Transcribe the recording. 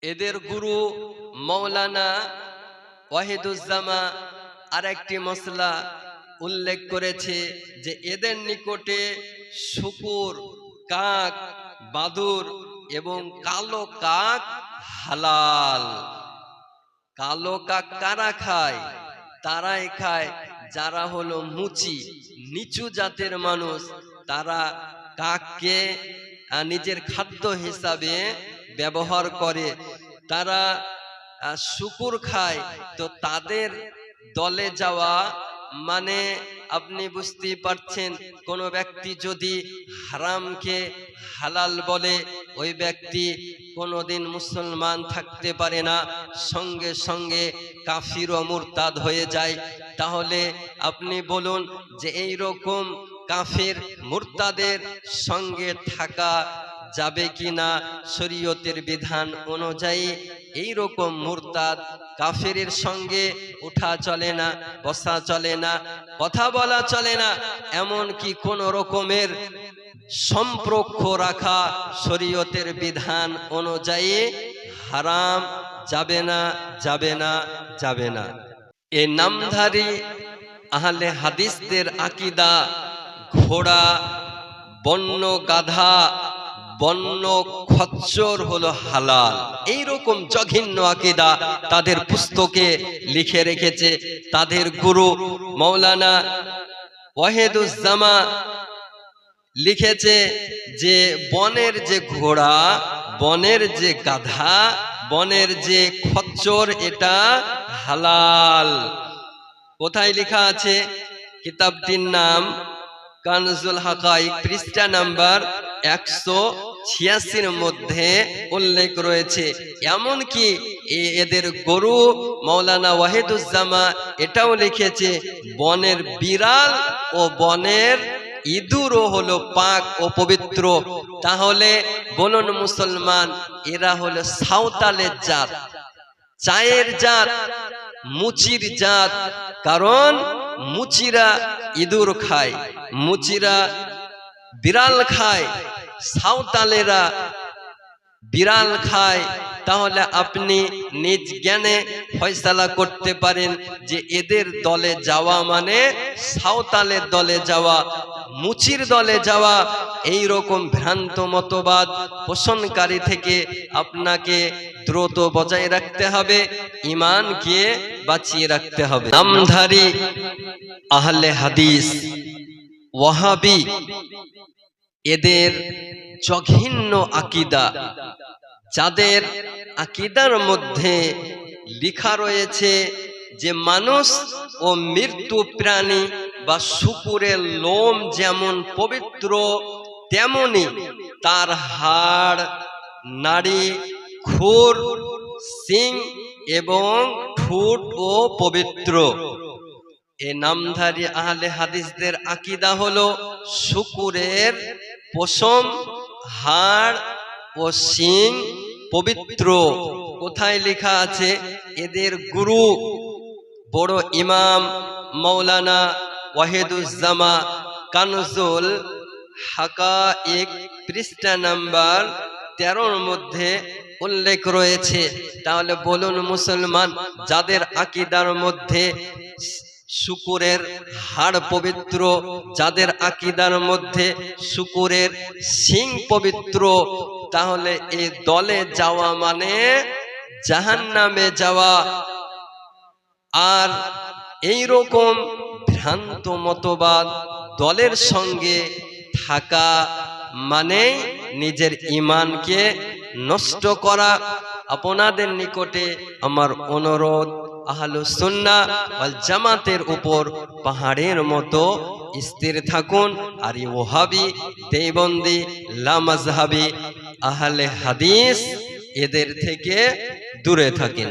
এদের গুরু মৌলানা ওয়াহিদুজ্জামা আরেকটি মসলা উল্লেখ করেছে যে এদের নিকটে শূকর, কাক, বাদুর এবং কালো কাক হালাল। কালো কাক কারা খায়? তারাই খায় যারা হলো মুচি, নিচু জাতের মানুষ। তারা কাককে নিজের খাদ্য হিসাবে ব্যবহার করে। তারা শূকর খায়। তো তাদের দলে যাওয়া মানে আপনি বুঝতেই পারছেন, কোন ব্যক্তি যদি হারামকে হালাল বলে ওই ব্যক্তি কোনোদিন মুসলমান থাকতে পারে না, সঙ্গে সঙ্গে কাফির ও মুরতাদ হয়ে যায়। তাহলে আপনি বলুন যে এই রকম কাফির মুরতাদের সঙ্গে থাকা যাবে কিনা? শরীয়তের বিধান অনুযায়ী এই রকম মুরতাদ কাফিরের সঙ্গে উঠা চলে না, বসা চলে না, কথা বলা চলে না, এমন কি কোন রকমের সম্পর্ক রাখা শরীয়তের বিধান অনুযায়ী হারাম। যাবে না, যাবে না, যাবে না। এই নামধারী আহলে হাদিসদের আকীদা ঘোড়া, বন্য গাধা, বন্য খচ্চর হলো হালাল। এইরকম জঘন্য আকীদা তাদের পুস্তকে লিখে রেখেছে। তাদের গুরু মৌলানা ওয়াহিদুজ্জামা লিখেছে যে বনের যে ঘোড়া, বনের যে গাধা, বনের যে খচ্চর, এটা হালাল। কোথায় লেখা আছে? কিতাবটির নাম কানজুল হাকাইক, পৃষ্ঠা নাম্বার 186 মধ্যে উল্লেখ রয়েছে। এমনকি এদের গুরু মৌলানা ওয়াহিদুজ্জামা এটাও লিখেছে বনের বিড়াল ও বনের ইঁদুরও হলো পাক ও পবিত্র। তাহলে বলুন মুসলমান, এরা হলো সাঁওতালের জাত, চায়ের জাত, মুচির জাত। কারণ মুচিরা ইঁদুর খায়, মুচিরা বিড়াল খায়, সাঁওতালেরা বিড়াল খায়। তাহলে আপনি নিজ জ্ঞানে ফয়সালা করতে পারেন যে এদের দলে যাওয়া মানে সাঁওতালের দলে যাওয়া, মুচির দলে যাওয়া। এই রকম ভ্রান্ত মতবাদ পোষণকারী থেকে আপনাকে দ্রুত বজায় রাখতে হবে, ঈমানকে বাঁচিয়ে রাখতে হবে। নামধারী আহলে হাদিস ওয়াহাবি এদের জঘন্য আকীদা, যাদের আকীদার মধ্যে লেখা রয়েছে যে মানুষ ও মৃত্যু প্রাণী বা শূকরের লোম যেমন পবিত্র, তেমনি তার হাড়, নাড়ি, খুর, শিং এবং ঠোঁট ও পবিত্র। এ নামধারী আহলে হাদিসদের আকীদা হলো শূকরের পশম, হাড় ও শিং পবিত্র। কোথায় লেখা আছে? এদের গুরু বড় ইমাম মৌলানা ওয়াহিদুজ্জামা কানজুল হাকাইক, পৃষ্ঠা নাম্বার 13 মধ্যে উল্লেখ রয়েছে। তাহলে বলুন মুসলমান, যাদের আকীদার মধ্যে শূকরের হাড় পবিত্র, যাদের আকীদার মধ্যে শূকরের শিং পবিত্র, তাহলে এই দলে যাওয়া মানে জাহান্নামে যাওয়া। আর এই রকম ভ্রান্ত মতবাদ দলের সঙ্গে থাকা মানে নিজের ঈমানকে নষ্ট করা। আপনাদের নিকটে আমার অনুরোধ, আহলুস সুন্নাহ ওয়াল জামাতের উপর পাহাড়ের মতো স্থির থাকুন। আর এই ওয়াহাবি, দেওবন্দি, লামাযহাবি আহলে হাদিস এদের থেকে দূরে থাকেন।